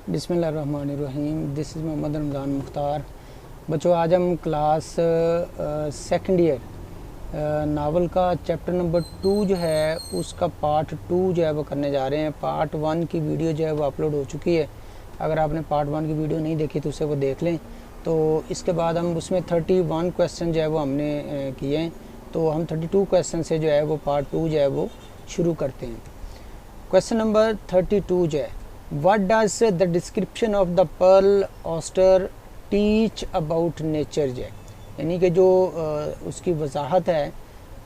बिस्मिल्लाहिर्रहमानिर्रहीम। This is Mohammad Ramzan Mukhtar. बच्चों, आज हम क्लास सेकंड ईयर नावल का चैप्टर नंबर 2 जो है उसका पार्ट 2 जो है वो करने जा रहे हैं। पार्ट 1 की वीडियो जो है वो अपलोड हो चुकी है। अगर आपने पार्ट 1 की वीडियो नहीं देखी तो उसे वो देख लें। तो इसके बाद हम उसमें 31 क्वेश्चन जो है वो हमने किए हैं। तो हम 32 क्वेश्चन से जो है वो पार्ट 2 जो है वो शुरू करते हैं। क्वेश्चन नंबर 32 जो है, what does the description of the pearl oyster teach about nature जो है, यानी कि जो उसकी वजाहत है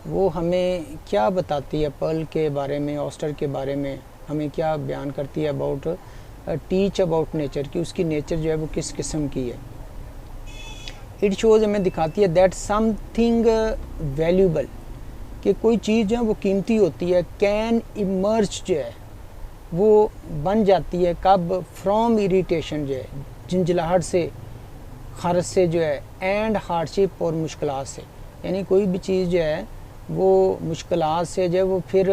वो हमें क्या बताती है पर्ल के बारे में, ऑस्टर के बारे में हमें क्या बयान करती है अबाउट टीच अबाउट नेचर की, उसकी नेचर जो है वो किस किस्म की है। इट शोज़ हमें दिखाती है दैट समथिंग वैल्यूबल, कि कोई चीज़ जो है वो कीमती होती है, कैन इमर्ज जो है वो बन जाती है कब, फ्रॉम इरिटेशन जो है झंझलाहट से, खर्च से जो है, एंड हार्डशिप और मुश्किलात से, यानी कोई भी चीज़ जो है वो मुश्किलात से जो है वो फिर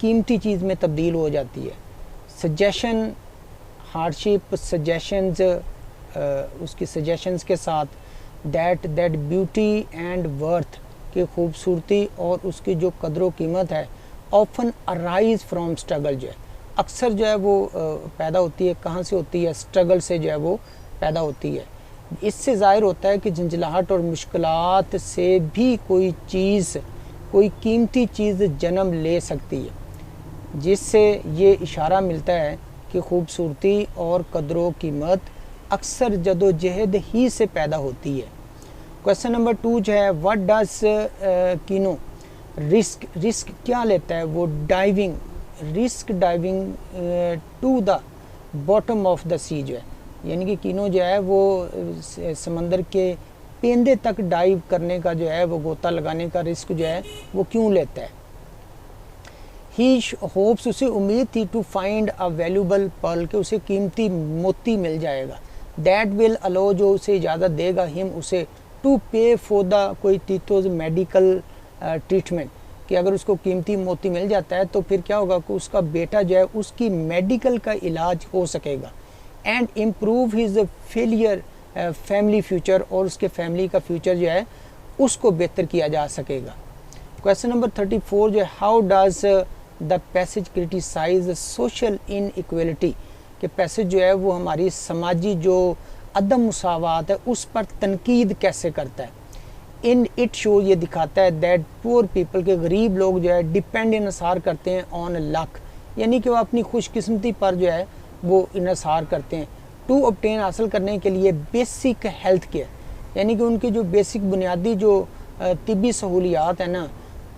कीमती चीज़ में तब्दील हो जाती है। सजेशन, हार्डशिप, सजेशंस, उसकी सजेशंस के साथ, दैट ब्यूटी एंड वर्थ की खूबसूरती और उसकी जो कदर कीमत है, ऑफन अराइज फ्रॉम स्ट्रगल जो है अक्सर जो है वो पैदा होती है, कहाँ से होती है, स्ट्रगल से जो है वो पैदा होती है। इससे ज़ाहिर होता है कि झंझलाहट और मुश्किलात से भी कोई चीज़, कोई कीमती चीज़ जन्म ले सकती है, जिससे ये इशारा मिलता है कि खूबसूरती और कदर कीमत अक्सर जदोजहद ही से पैदा होती है। क्वेश्चन नंबर 2 जो है, व्हाट डज कीनो रिस्क क्या लेता है वो, diving, risk diving to the bottom of the sea जो है, यानी कि कीनो जो है वो समंदर के पेंदे तक डाइव करने का जो है वो गोता लगाने का रिस्क जो है वो क्यों लेता है। ही होप्स, उसे उम्मीद थी, to find a valuable pearl, के उसे कीमती मोती मिल जाएगा। दैट विल अलो, जो उसे इजाज़त देगा, हिम उसे, टू पे फॉर द कोई तीतोज मेडिकल ट्रीटमेंट, कि अगर उसको कीमती मोती मिल जाता है तो फिर क्या होगा कि उसका बेटा जो है उसकी मेडिकल का इलाज हो सकेगा, and improve his failure family future, और उसके फैमिली का फ्यूचर जो है उसको बेहतर किया जा सकेगा। क्वेश्चन नंबर 34 जो है, how does the passage criticize social inequality, कि पैसेज जो है वो हमारी समाजी जो अदम मुसावात है उस पर तनकीद कैसे करता है। इन इट शो, ये दिखाता है दैट पुअर पीपल, के गरीब लोग जो है डिपेंड इनसार करते हैं ऑन लक, यानी कि वो अपनी खुशकिस्मती पर जो है वो इनसार करते हैं। टू ऑब्टेन, हासिल करने के लिए, बेसिक हेल्थ केयर, यानी कि उनकी जो बेसिक बुनियादी जो तिब्बी सहूलियात है ना,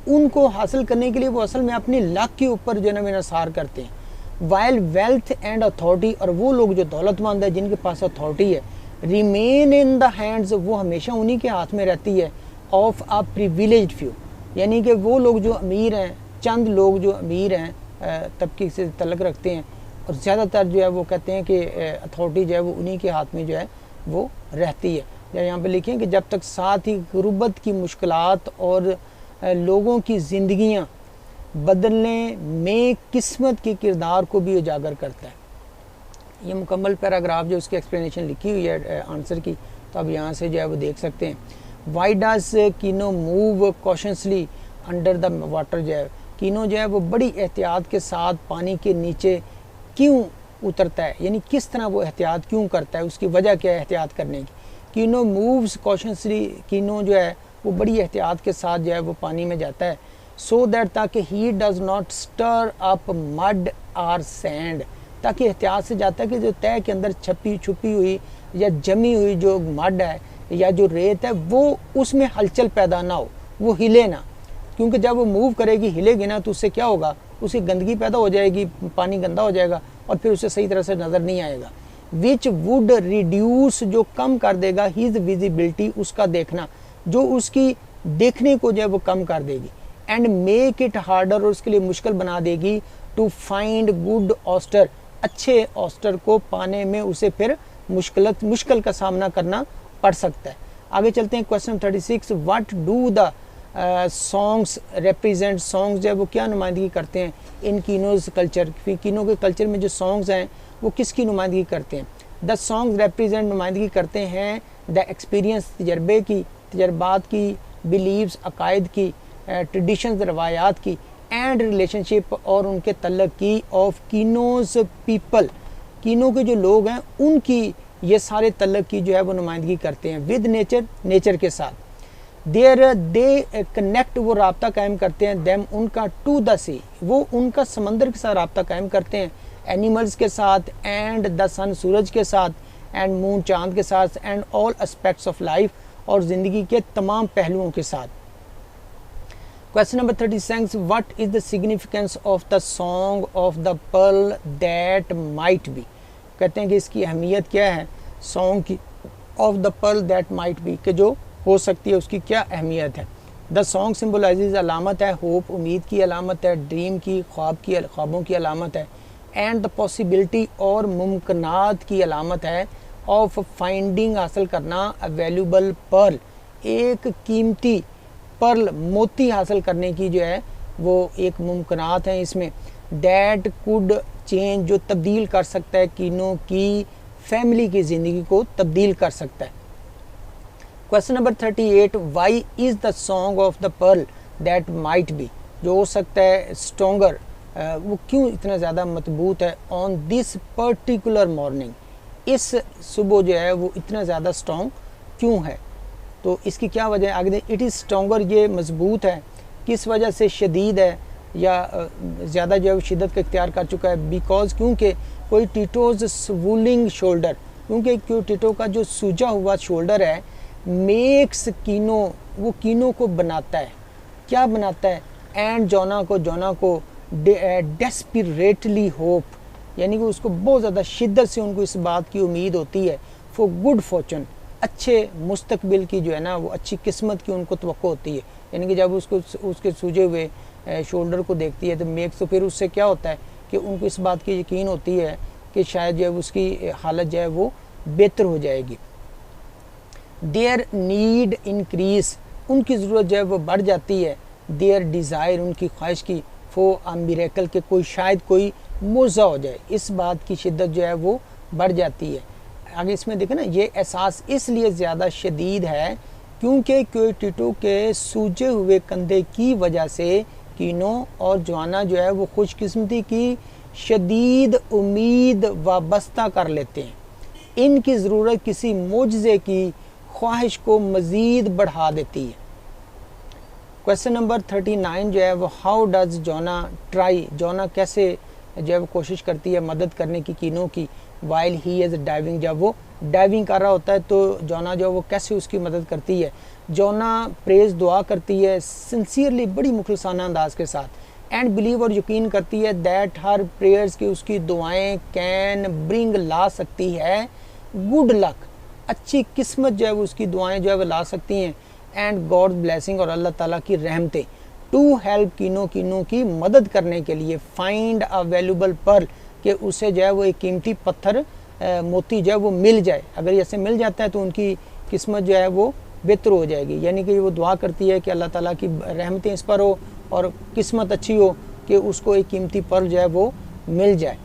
उनको हासिल करने के लिए वो असल में अपनी लक के ऊपर जो है ना इनसार करते हैं। वाइल वेल्थ एंड अथॉरिटी, और वो लोग जो दौलतमंद है जिनके पास अथॉरिटी है, रिमेन इन द हैंड्स, वो हमेशा उन्हीं के हाथ में रहती है, ऑफ अ प्रिविलेज्ड फ्यू, यानी कि वो लोग जो अमीर हैं, चंद लोग जो अमीर हैं तबके से तल्लक रखते हैं, और ज़्यादातर जो है वो कहते हैं कि अथॉरिटी जो है वो उन्हीं के हाथ में जो है वो रहती है। या यहाँ पे लिखें कि जब तक साथ ही गुर्बत की मुश्किलात और लोगों की ज़िंदगियाँ बदलने में किस्मत के किरदार को भी उजागर करता है। ये मुकम्मल पैराग्राफ जो उसकी एक्सप्लेनेशन लिखी हुई है आंसर की, तो अब यहाँ से जो है वो देख सकते हैं। Why does Kino move cautiously under the water, जो है कीनो जो है वो बड़ी एहतियात के साथ पानी के नीचे क्यों उतरता है, यानी किस तरह वो एहतियात क्यों करता है, उसकी वजह क्या है एहतियात करने की। कीनो मूव्स कॉशनसली, कीनो जो है वो बड़ी एहतियात के साथ जो है वो पानी में जाता है, सो दैट, ताकि he does not stir up mud or sand, ताकि एहतियात से जाता है कि जो तय के अंदर छुपी हुई या जमी हुई जो मड है या जो रेत है वो उसमें हलचल पैदा ना हो, वो हिले ना, क्योंकि जब वो मूव करेगी, हिलेगी ना, तो उससे क्या होगा, उसकी गंदगी पैदा हो जाएगी, पानी गंदा हो जाएगा और फिर उसे सही तरह से नज़र नहीं आएगा। विच वुड रिड्यूस, जो कम कर देगा, हिज विजिबिलिटी, उसका देखना, जो उसकी देखने को जो है वो कम कर देगी, एंड मेक इट हार्डर, और उसके लिए मुश्किल बना देगी, टू फाइंड गुड ऑस्टर, अच्छे ऑस्टर को पाने में उसे फिर मुश्किल का सामना करना पढ़ सकता है। आगे चलते हैं question 36, what do the songs represent, songs जो है वो क्या नुमाइंदगी करते हैं इन कीनोज कल्चर, कीनो के कल्चर में जो सॉन्ग्स हैं वो किसकी नुमाइंदगी करते हैं? द सॉन्ग्स रिप्रेजेंट नुमाइंदगी करते हैं द एक्सपीरियंस, तजर्बे की, तजर्बात की, बिलीव्स अकायद की, ट्रेडिशंस रवायात की, एंड रिलेशनशिप और उनके तल्लक की, ऑफ कीनोज पीपल, कीनो के जो लोग हैं उनकी ये सारे तल्लक की जो है वो नुमाइंदगी करते हैं विद नेचर, नेचर के साथ। दे कनेक्ट, वो रब्ता कायम करते हैं, देम उनका, टू द सी, वो उनका समंदर के साथ रब्ता कायम करते हैं, एनिमल्स के साथ, एंड द सन, सूरज के साथ, एंड मून, चांद के साथ, and all aspects of life, और ज़िंदगी के तमाम पहलुओं के साथ। Question number 36, what is the significance of the song of the pearl that might be? कहते हैं कि इसकी अहमियत क्या है सॉन्ग की, of the pearl that might be, कि जो हो सकती है उसकी क्या अहमियत है। द सॉन्ग सिम्बलाइजेज, अलामत है, होप, उम्मीद की अलामत है, ड्रीम की, ख्वाबों की अलामत है, एंड द पॉसिबिलिटी, और मुमकिनात की अलामत है, ऑफ फाइंडिंग, हासिल करना, अ वैल्यूबल पर्ल, एक कीमती पर्ल, मोती हासिल करने की जो है वो एक मुमकिनात है इसमें। दैट कुड चेंज, जो तब्दील कर सकता है कीनो की फैमिली की ज़िंदगी को तब्दील कर सकता है। Question number 38, why is the song of the pearl that might be, जो हो सकता है स्ट्रोंगर, वो क्यों इतना ज़्यादा मजबूत है, ऑन दिस पर्टिकुलर मॉर्निंग, इस सुबह जो है वो इतना ज़्यादा स्ट्रॉन्ग क्यों है? तो इसकी क्या वजह आगे दे, इट इज़ स्ट्रोंगर, ये मजबूत है, किस वजह से, शदीद है या ज़्यादा जो है शिद्दत का इख्तियार कर चुका है, बिकॉज, क्योंकि कोई टीटोज स्वूलिंग शोल्डर, क्योंकि टीटो का जो सूजा हुआ शोल्डर है, मेक्स कीनो, वो कीनो को बनाता है, क्या बनाता है, एंड जोना को डेस्पिरेटली होप, यानी कि उसको बहुत ज़्यादा शिद्दत से उनको इस बात की उम्मीद होती है, फॉर गुड फॉर्चून, अच्छे मुस्तकबिल की जो है ना वो अच्छी किस्मत की उनको तवक्को होती है। यानी कि जब उसको उसके सूजे हुए शोल्डर को देखती है तो मेक्स, तो फिर उससे क्या होता है कि उनको इस बात की यकीन होती है कि शायद जो है उसकी हालत जो है वो बेहतर हो जाएगी। देयर नीड इंक्रीज, उनकी ज़रूरत जो है वो बढ़ जाती है, देयर डिज़ायर, उनकी ख्वाहिश की, फॉर अ मिरेकल, के कोई शायद कोई मौज़ा हो जाए, इस बात की शिद्दत जो है वो बढ़ जाती है। आगे इसमें देखें ना, ये एहसास इसलिए ज़्यादा शदीद है क्योंकि टीटो के सूजे हुए कंधे की वजह से कीनो और जोआना जो है वो खुशकिस्मती की शदीद उम्मीद वाबस्ता कर लेते हैं। इनकी ज़रूरत किसी मोजज़े की ख्वाहिश को मज़ीद बढ़ा देती है। क्वेश्चन नंबर 39 जो है वो, हाउ डज जोना ट्राई, जोना कैसे जो है वो कोशिश करती है मदद करने की कीनो की, वाइल ही इज़ डाइविंग, जब वो डाइविंग कर रहा होता है तो जोना जो है वो कैसे उसकी मदद करती है। जोना प्रेज, दुआ करती है, सिंसियरली, बड़ी मुखलसाना अंदाज के साथ, एंड बिलीव, और यकीन करती है, दैट हर प्रेयर्स की, उसकी दुआएं, कैन ब्रिंग, ला सकती है, गुड लक, अच्छी किस्मत जो है वो उसकी दुआएं जो है वो ला सकती हैं, एंड गॉड ब्लेसिंग, और अल्लाह ताला की रहमतें, टू हेल्प कीनो, कीनो की मदद करने के लिए, फाइंड अ वैल्यूबल पर्ल, कि उसे जो है वो एक कीमती पत्थर, मोती जो है वो मिल जाए। अगर ऐसे मिल जाता है तो उनकी किस्मत जो है वो बेहतर हो जाएगी। यानी कि वो दुआ करती है कि अल्लाह ताला की रहमतें इस पर हो और किस्मत अच्छी हो कि उसको एक कीमती पर्ल जो है वो मिल जाए।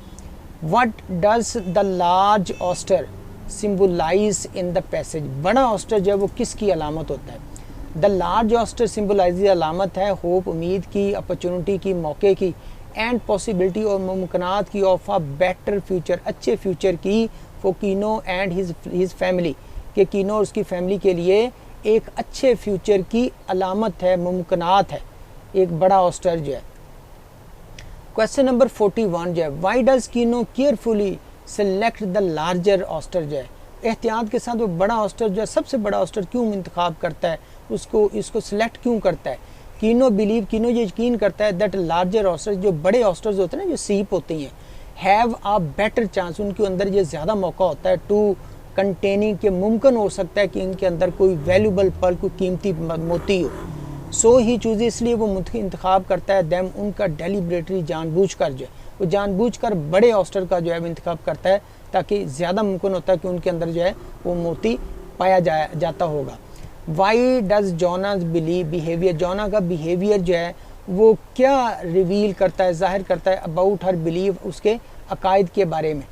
What does the large oyster symbolize in the passage, बड़ा ऑस्टर जो है वो किसकी अलामत होता है? द लार्ज ऑस्टर सिम्बलाइज, अलामत है होप, उम्मीद की, अपॉर्चुनिटी की, मौके की, एंड पॉसिबिलिटी, और मुमकिनात की, ऑफ अ बेटर फ्यूचर, अच्छे फ्यूचर की, for Keanu and his family, कि कीनो और उसकी फैमिली के लिए एक अच्छे फ्यूचर की अलामत है, मुमकिनात है, एक बड़ा ऑस्टर जो है। क्वेश्चन नंबर 41 जो है, why does Kino carefully select the larger oyster, जो है एहतियात के साथ वो बड़ा ऑस्टर जो है, सबसे बड़ा ऑस्टर क्यों इंतखाब करता है, इसको सिलेक्ट क्यों करता है? कीनो बिलीव, कीनो ये यकीन करता है, दैट लार्जर ऑस्टर्स, जो बड़े ऑस्टर्स होते हैं ना, जो सीप होती हैं, हैव अ बेटर चांस, उनके अंदर ये ज़्यादा मौका होता है, टू कंटेनिंग, के मुमकिन हो सकता है कि इनके अंदर कोई वैल्यूबल पर्ल, कोई कीमती मोती हो। सो ही चूज़, इसलिए वो इंतखाब करता है, दैम, उनका डेलिब्रेटली, जानबूझकर, जो है वो जानबूझकर बड़े ऑस्टर का जो है इंतखाब करता है, ताकि ज़्यादा मुमकिन होता है कि उनके अंदर जो है वो मोती पाया जाता होगा। वाई डज जोनाज बिहेवियर, जोना का बिहेवियर जो है वो क्या रिवील करता है, जाहिर करता है, अबाउट हर बिलीव, उसके अकायद के बारे में।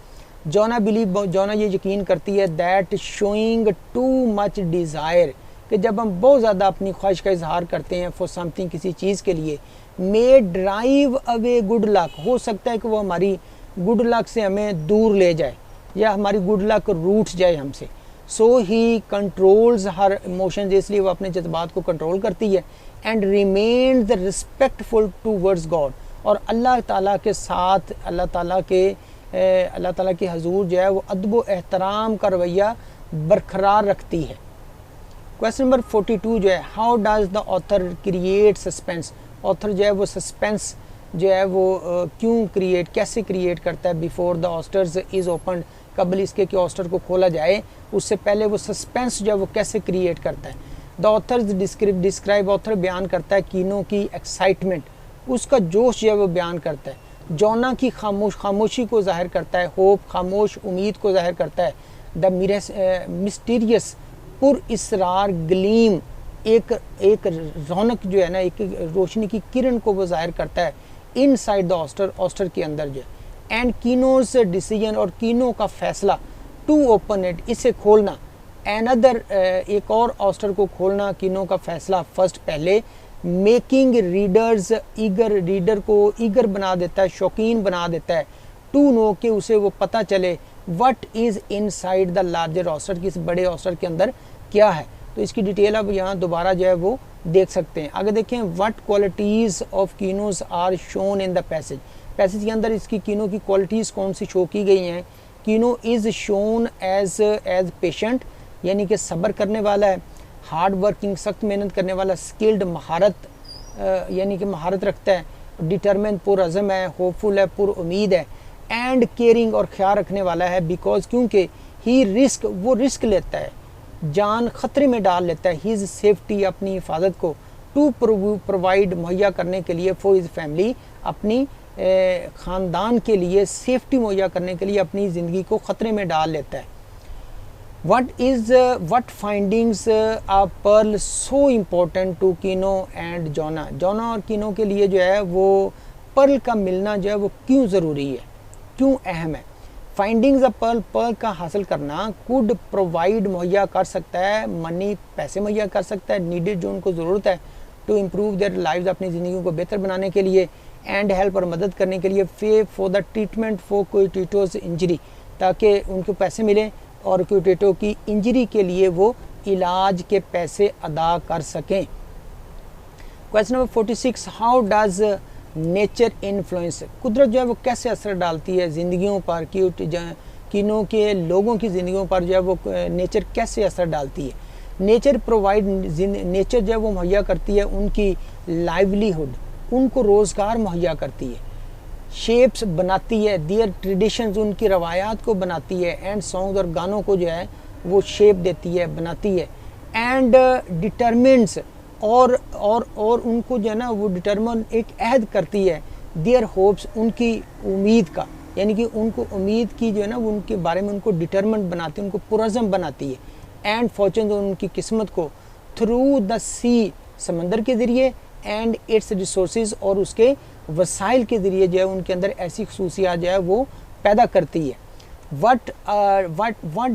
जोना ये यकीन करती है that showing too much desire, कि जब हम बहुत ज़्यादा अपनी ख्वाहिश का इजहार करते हैं फॉर समथिंग, किसी चीज़ के लिए, मे ड्राइव अवे गुड लक, हो सकता है कि वो हमारी गुड लक से हमें दूर ले जाए या हमारी गुड लक रूठ जाए हमसे। सो ही कंट्रोल्स हर इमोशंस, इसलिए वो अपने जज्बात को कंट्रोल करती है। And remains respectful towards God, और अल्लाह ताला के साथ अल्लाह ताला के हजूर जो है वो अदब व एहतराम का रवैया बरकरार रखती है। क्वेश्चन नंबर 42 जो है, how does the author create suspense, author जो है वो सस्पेंस जो है वो कैसे क्रिएट करता है before the oysters is open, कबल इसके कि ऑस्टर को खोला जाए उससे पहले वो सस्पेंस जो है वो कैसे क्रिएट करता है। द ऑथर्स डिस्क्राइब, ऑथर बयान करता है कीनो की एक्साइटमेंट, उसका जोश जो है वो बयान करता है। जोना की खामोशी को जाहिर करता है, होप खामोश उम्मीद को जाहिर करता है। द मिस्टीरियस पुर इसरार ग्लीम, एक रौनक जो है ना, एक रोशनी की किरण को वो जाहिर करता है इनसाइड द ऑस्टर के अंदर जो है। एंड कीनोज डिसीजन, और कीनो का फैसला, टू ओपन इट, इसे खोलना, एनदर एक और ऑस्टर को खोलना, कीनो का फैसला फर्स्ट पहले, मेकिंग रीडर्स ईगर, रीडर को ईगर बना देता है, शौकीन बना देता है, टू नो कि उसे वो पता चले what is inside the larger oyster, किस बड़े ऑस्टर के अंदर क्या है। तो इसकी डिटेल अब यहाँ दोबारा जो है वो देख सकते हैं। आगे देखें, what qualities of Kinos are shown in the passage, passage के अंदर इसकी कीनो की क्वालिटीज़ कौन सी शो की गई हैं। कीनो इज़ शोन एज पेशेंट, यानी कि सब्र करने वाला है, हार्ड वर्किंग सख्त मेहनत करने वाला, स्किल्ड महारत यानी कि महारत रखता है, डिटरमिन पुरअज़म है, होपफुल है, पुर उम्मीद है, एंड केयरिंग और ख्याल रखने वाला है, बिकॉज क्योंकि ही रिस्क, वो रिस्क लेता है, जान ख़तरे में डाल लेता है, हीज़ सेफ्टी अपनी हिफाजत को, टू प्रोवाइड मुहैया करने के लिए, फॉर हिज फैमिली अपनी ख़ानदान के लिए सेफ्टी मुहैया करने के लिए अपनी ज़िंदगी को ख़तरे में डाल लेता है। what findings are Pearl so important to Kino and Juana, Juana और कीनो के लिए जो है वो पर्ल का मिलना जो है वो क्यों ज़रूरी है, क्यों अहम है। फाइंडिंग्स ऑफ पर्ल, पर्ल का हासिल करना, कुड प्रोवाइड मुहैया कर सकता है, मनी पैसे मुहैया कर सकता है, नीडेड जो उनको ज़रूरत है, टू इम्प्रूव देयर लाइव्स अपनी ज़िंदगी को बेहतर बनाने के लिए, एंड हेल्प और मदद करने के लिए, फे for the treatment for Coyotito's injury, ताकि उनको पैसे मिलें और कोइटिटो की इंजरी के लिए वो इलाज के पैसे अदा कर सकें। Question number 46, how does nature influence, कुदरत जो है वो कैसे असर डालती है ज़िंदगियों पर, कीनो के लोगों की ज़िंदगियों पर जो है वो नेचर कैसे असर डालती है। नेचर प्रोवाइड, नेचर जो है वो मुहैया करती है उनकी लाइवलीहुड, उनको रोज़गार मुहैया करती है, शेप्स बनाती है, दियर ट्रेडिशंस उनकी रवायात को बनाती है, एंड सॉन्ग्स और गानों को जो है वो शेप देती है, बनाती है, एंड डिटरमिन्स और उनको जो है ना वो डिटरमिन एक अहद करती है, दियर होप्स उनकी उम्मीद का, यानी कि उनको उम्मीद की जो है ना वो उनके बारे में उनको डिटरमिन बनाती है, उनको पुरज़म बनाती है, एंड फॉर्चून उनकी किस्मत को, थ्रू द सी समंदर के ज़रिए, एंड इट्स रिसोर्सेज और उसके वसाइल के ज़रिए जो है उनके अंदर ऐसी खसूसियात जो है वो पैदा करती है। What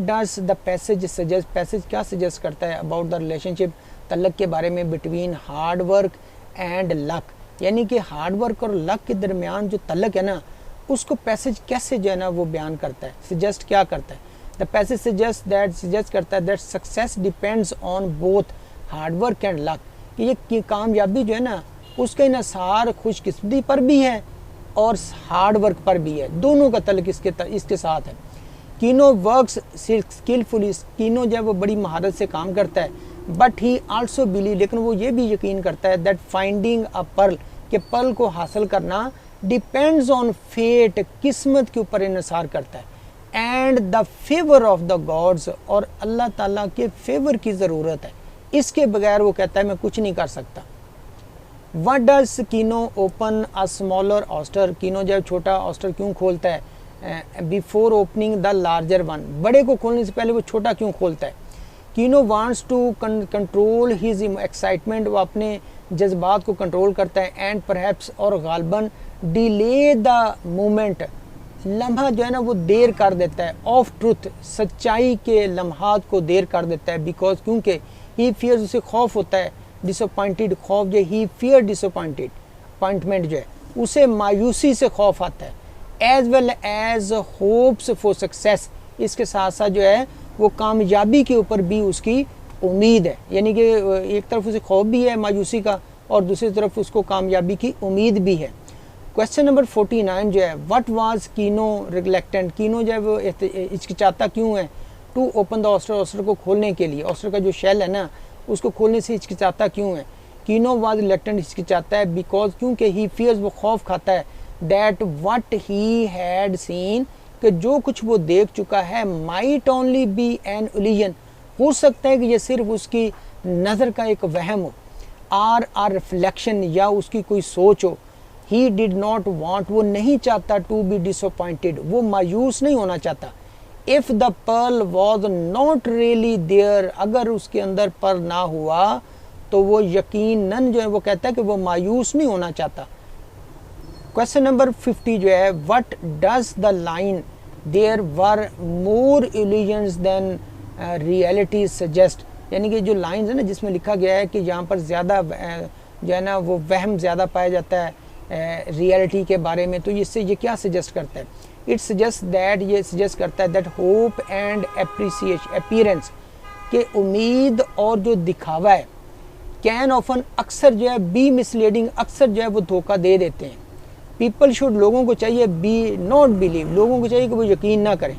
does the passage suggest, passage क्या सजेस्ट करता है अबाउट द रिलेशनशिप, तल्लक के बारे में, between hard work and luck, यानी कि हार्ड वर्क और लक के दरमियान जो तल्लक है ना उसको पैसेज कैसे जो है ना वो बयान करता है, सजेस्ट क्या करता है। द पैसेज सजेस्ट करता है that success depends on both hard work and luck, कि ये कामयाबी जो है ना उसका इन्हिसार खुशकिस्मती पर भी है और हार्ड वर्क पर भी है, दोनों का तल्लक इसके साथ है। कीनो वर्क्स स्किलफुली, कीनो जो है वो बड़ी महारत से काम करता है, बट ही आल्सो बिलीव, लेकिन वो ये भी यकीन करता है दैट फाइंडिंग अ पर्ल, कि पर्ल को हासिल करना डिपेंड्स ऑन फेट, किस्मत के ऊपर इन्हिसार करता है, and the favour of the gods, और अल्लाह ताला के फेवर की ज़रूरत है, इसके बगैर वो कहता है मैं कुछ नहीं कर सकता। What does Kino open a smaller oyster, Kino जब छोटा ऑस्टर क्यों खोलता है, before opening the larger one, बड़े को खोलने से पहले वो छोटा क्यों खोलता है। Kino wants to control his excitement, वो अपने जज्बात को कंट्रोल करता है, एंड परहैप्स और गालबन डिले द मोमेंट, लम्हा जो है ना वो देर कर देता है, ऑफ ट्रुथ, सच्चाई के लम्हात को देर कर देता है, बिकॉज क्योंकि ही फियर्स, उसे खौफ होता है, डिसअपॉइंटेड खौफ जो ही फियर डिसअपॉइंटेड, अपॉइंटमेंट जो है उसे मायूसी से खौफ आता है, as well as hopes for success, इसके साथ साथ जो है वो कामयाबी के ऊपर भी उसकी उम्मीद है, यानी कि एक तरफ उसे खौफ भी है मायूसी का और दूसरी तरफ उसको कामयाबी की उम्मीद भी है। क्वेश्चन नंबर 49 जो है, what was Kino reluctant, Kino जो है वो हिचकिचाता क्यों है, to open the oyster, oyster को खोलने के लिए, ऑस्टर का जो शेल है ना उसको खोलने से हिचकिचाता क्यों है। कीनो वाज रिलेक्टेंट, हिचकिचाता है बिकॉज क्योंकि ही फियर्स, वो खौफ खाता है, that what he had seen, कि जो कुछ वो देख चुका है, might only be an illusion, हो सकता है कि ये सिर्फ उसकी नज़र का एक वहम हो, आर रिफ्लेक्शन, या उसकी कोई सोच हो। ही डिड नॉट वांट, वो नहीं चाहता, टू बी डिसअपॉइंटेड, वो मायूस नहीं होना चाहता। If the pearl was not really there, अगर उसके अंदर पर्ल ना हुआ तो वो यकीनन जो है वो कहता है कि वो मायूस नहीं होना चाहता। क्वेश्चन नंबर 50 जो है, what does the line there were more illusions than reality suggest, यानी कि जो लाइंस है ना जिसमें लिखा गया है कि यहाँ पर ज़्यादा जो है ना वो वहम ज़्यादा पाया जाता है रियलिटी के बारे में, तो इससे ये क्या सजेस्ट करता है, इट सजेस्ट दैट, ये सजेस्ट करता है that hope and appreciation appearance, के उम्मीद और जो दिखावा है, कैन ऑफन, अक्सर जो है बी मिसलीडिंग, अक्सर जो है वो धोखा दे देते हैं। पीपल शुड, लोगों को चाहिए, बी नॉट बिलीव, लोगों को चाहिए कि वो यकीन ना करें,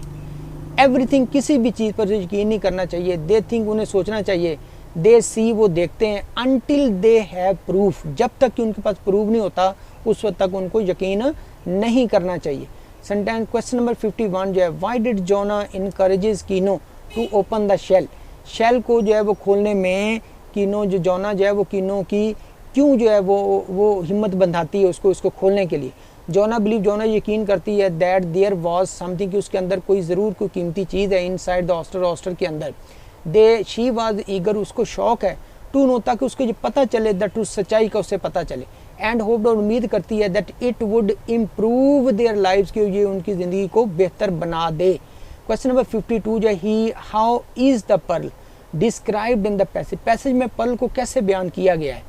एवरीथिंग, किसी भी चीज़ पर यकीन नहीं करना चाहिए, दे थिंक, उन्हें सोचना चाहिए, दे सी, वो देखते हैं, अनटिल दे हैव प्रूफ, जब तक कि उनके पास प्रूफ नहीं होता उस वक्त तक उनको यकीन नहीं करना चाहिए। सेंटेंस क्वेश्चन नंबर 51 जो है, why did Juana encourages Kino to open the shell, shell को जो है वो खोलने में कीनो, जो जोना जो है वो कीनो की क्यों जो है वो हिम्मत बंधाती है उसको खोलने के लिए। जोना बिलीव, जोना यकीन करती है, दैट देयर वाज समथिंग, कि उसके अंदर कोई ज़रूर कोई कीमती चीज़ है, इनसाइड द ऑस्टर, ऑस्टर के अंदर। दे शी वाज ईगर, उसको शौक है, टू नो, ताकि उसको ये पता चले, द ट्रूथ, सच्चाई का उसे पता चले, एंड होप्ड, और उम्मीद करती है, that it would improve their lives, कि ये उनकी ज़िंदगी को बेहतर बना दे। क्वेश्चन नंबर 52 जो ही, how is the pearl described in the passage, passage में पर्ल को कैसे बयान किया गया है।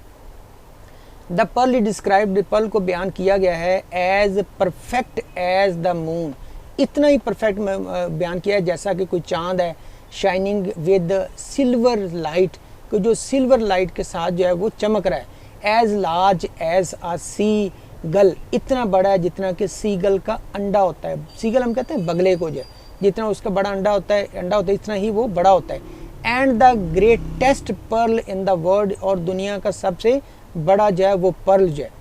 The pearl is described, pearl को बयान किया गया है as perfect as the moon, इतना ही परफेक्ट बयान किया है जैसा कि कोई चांद है, शाइनिंग विद सिल्वर लाइट, कि जो सिल्वर लाइट के साथ जो है वो चमक रहा है, एज लार्ज एज आ सी गल, इतना बड़ा है जितना कि सीगल का अंडा होता है, सीगल हम कहते हैं बगले को, जो जितना उसका बड़ा अंडा होता है इतना ही वो बड़ा होता है। And the greatest pearl in the world, और दुनिया का सबसे बड़ा जो है वो पर्ल जो है।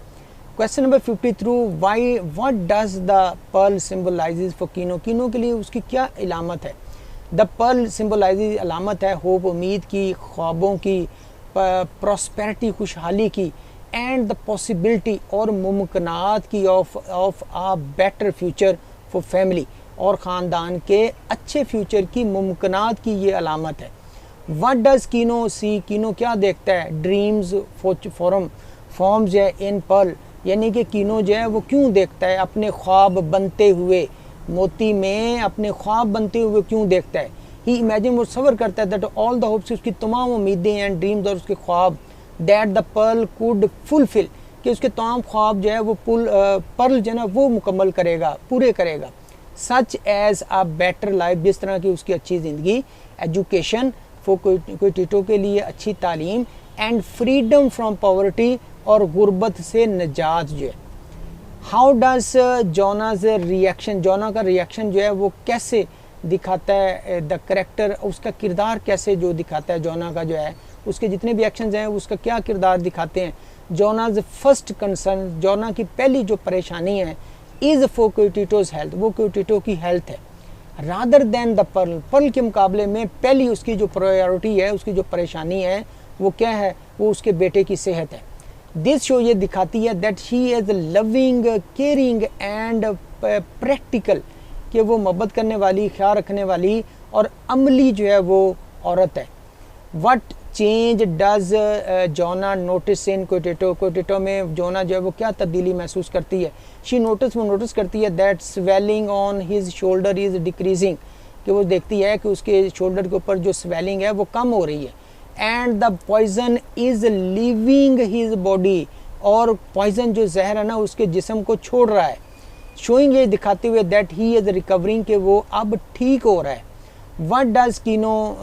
Question number 53, why what does the pearl symbolizes for Kino, Kino के लिए उसकी क्या इलामत है। द पर्ल सिंबलाइजेज, अलामत है होप, उम्मीद की, ख्वाबों की, प्रॉस्पेरिटी, खुशहाली की, एंड द पॉसिबिलिटी, और मुमकिनात की, of a better future for family, और ख़ानदान के अच्छे फ्यूचर की मुमकिनात की ये अलामत है। व्हाट डज कीनो सी, कीनो क्या देखता है, ड्रीम्स फॉर्म्स है इन पर्ल, यानी कि कीनो जो है वो क्यों देखता है, अपने ख्वाब बनते हुए, मोती में अपने ख्वाब बनते हुए क्यों देखता है। ही इमेजिन, वो सबर करता है, दैट ऑल द होप्स, उसकी तमाम उम्मीदें एंड ड्रीम्स, और उसके ख्वाब, that the pearl could fulfil, कि उसके तमाम ख्वाब जो है वो पर्ल जो है ना वो मुकम्मल करेगा, पूरे करेगा। Such as a better life, जिस तरह की उसकी अच्छी ज़िंदगी, एजुकेशन कोई टीटो के लिए अच्छी तालीम, एंड फ्रीडम फ्रॉम पॉवर्टी, और गुर्बत से निजात जो है। हाउ डज जोनाज रिएक्शन, जोना का रिएक्शन जो है वो कैसे दिखाता है, द करेक्टर, उसका किरदार कैसे जो दिखाता है, जोना का जो है उसके जितने भी एक्शंस हैं उसका क्या किरदार दिखाते हैं। जोनाज फर्स्ट कंसर्न, जोना की पहली जो परेशानी है, इज़ फॉर क्योटिटोज हेल्थ, वो क्योटिटो की हेल्थ है, rather than the pearl, pearl के मुकाबले में पहली उसकी जो प्रायोरिटी है, उसकी जो परेशानी है वो क्या है, वो उसके बेटे की सेहत है। दिस शो ये दिखाती है that she is loving, caring and practical, कि वो मोहब्बत करने वाली, ख्याल रखने वाली और अमली जो है वो औरत है। What change does Juana notice in Coyotito, Coyotito में जोना जो है वो क्या तब्दीली महसूस करती है, शी नोटिस, वो नोटिस करती है that swelling on his shoulder is decreasing, कि वो देखती है कि उसके शोल्डर के ऊपर जो स्वेलिंग है वो कम हो रही है, and the poison is leaving his body, और पॉइजन जो जहर है ना उसके जिस्म को छोड़ रहा है, शोइंग ये दिखाते हुए दैट ही इज़ रिकवरिंग, के वो अब ठीक हो रहा है। व्हाट डज कीनो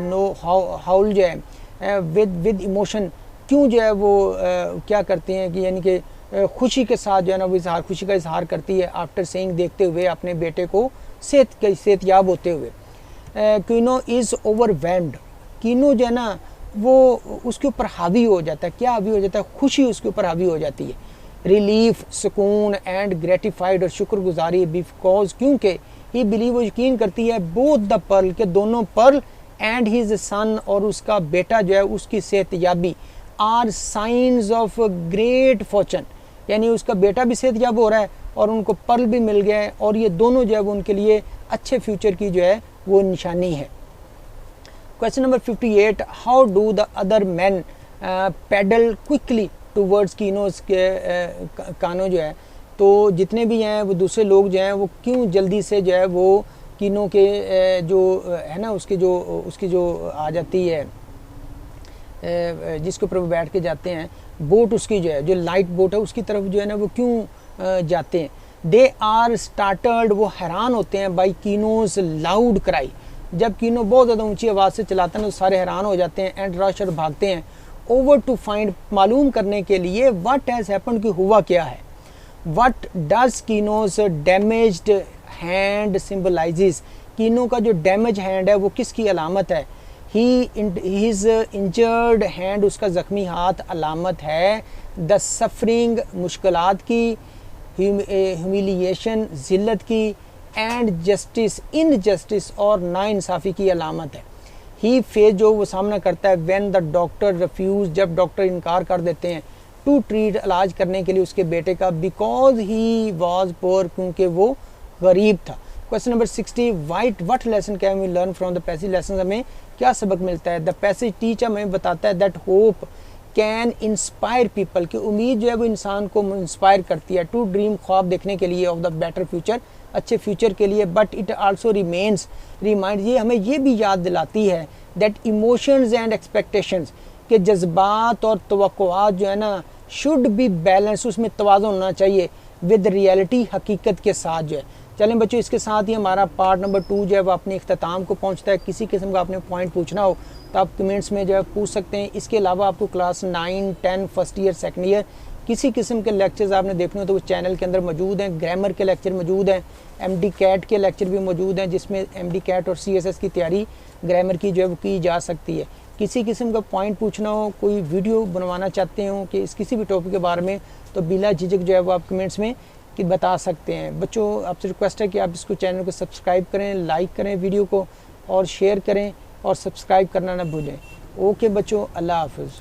नो हाउल जो है विद इमोशन, क्यों जो है वो क्या करते हैं कि यानी कि खुशी के साथ जो है ना वो इजहार, खुशी का इजहार करती है आफ्टर सेइंग, देखते हुए अपने बेटे को सेहतयाब होते हुए। कीनो इज़ ओवरवेल्म्ड, कीनो जो है ना वो उसके ऊपर हावी हो जाता है, क्या हावी हो जाता है, खुशी उसके ऊपर हावी हो जाती है, रिलीफ, सुकून एंड ग्रेटिफाइड, और शुक्रगुजारी, बिकॉज क्योंकि ही बिलीव, वो यकीन करती है, बोथ द पर्ल, के दोनों पर्ल एंड हिज सन, और उसका बेटा जो है उसकी सेहतयाबी, are signs of great fortune, यानी उसका बेटा भी सेहतयाब हो रहा है और उनको पर्ल भी मिल गया है, और ये दोनों जो है वो उनके लिए अच्छे फ्यूचर की जो है वो निशानी है। Question number 58, how do the other man paddle quickly towards Kino's के कानो जो है, तो जितने भी हैं वो दूसरे लोग जो हैं वो क्यों जल्दी से जो है वो कीनो के जो है ना उसकी जो आ जाती है जिसके ऊपर वो बैठ के जाते हैं, बोट उसकी जो है जो लाइट बोट है उसकी तरफ जो है ना वो क्यों जाते हैं। दे आर स्टार्टर्ड, वो हैरान होते हैं, बाई कीनोज लाउड क्राई, जब कीनो बहुत ज़्यादा ऊंची आवाज़ से चलाता है तो सारे हैरान हो जाते हैं, एंड रश, और भागते हैं, ओवर टू फाइंड, मालूम करने के लिए, व्हाट हैज़ हैपेंड, कि हुआ क्या है। What does Kino's damaged hand symbolizes, Kino का जो डैमेज हैंड है वो किसकी अलामत है। हिज इंजर्ड हैंड, उसका ज़ख्मी हाथ अलामत है। द सफरिंग, मुश्किलात की, ह्यूमिलिएशन, ज़िल्लत की, एंड जस्टिस, इनजस्टिस, और नाइंसाफ़ी की अलामत है। ही फेस, जो वो सामना करता है, व्हेन द डॉक्टर रिफ्यूज़, जब डॉक्टर इनकार कर देते हैं, टू ट्रीट, इलाज करने के लिए उसके बेटे का, बिकॉज ही वॉज पोअर, क्योंकि वो गरीब था। Question number 60, what lesson can we learn from the passage, lesson हमें क्या सबक मिलता है। द पैसेज टीचर हमें बताता है that hope can inspire people, की उम्मीद जो है वो इंसान को इंस्पायर करती है, टू ड्रीम, ख्वाब देखने के लिए, ऑफ द बेटर फ्यूचर, अच्छे फ्यूचर के लिए, but it also remains remind, ये हमें ये भी याद दिलाती है दैट इमोशंस एंड एक्सपेक्टेशंस, के जज्बात और तवक्कुआत जो है ना शुड बी बैलेंस, उसमें तवाज़ुन होना चाहिए, विद रियलिटी, हकीकत के साथ जो है। चलें बच्चों, इसके साथ ही हमारा पार्ट नंबर 2 जो है वो अपने इख्तिताम को पहुंचता है। किसी किस्म का आपने पॉइंट पूछना हो तो आप कमेंट्स में जो है पूछ सकते हैं। इसके अलावा आपको class 9, 10, first year, second year किसी किस्म के लेक्चर्स आपने देखने हो तो वो चैनल के अंदर मौजूद हैं। ग्रामर के लेक्चर मौजूद हैं, MD कैट के लेक्चर भी मौजूद हैं, जिसमें MD कैट और CSS की तैयारी ग्रामर की जो है वो की जा सकती है। किसी किस्म का पॉइंट पूछना हो, कोई वीडियो बनवाना चाहते हो कि इस किसी भी टॉपिक के बारे में, तो बिला झिझक जो है वो आप कमेंट्स में कि बता सकते हैं। बच्चों, आपसे रिक्वेस्ट है कि आप इसको चैनल को सब्सक्राइब करें, लाइक करें वीडियो को, और शेयर करें, और सब्सक्राइब करना ना भूलें। ओके बच्चों, अल्लाह हाफ़िज़।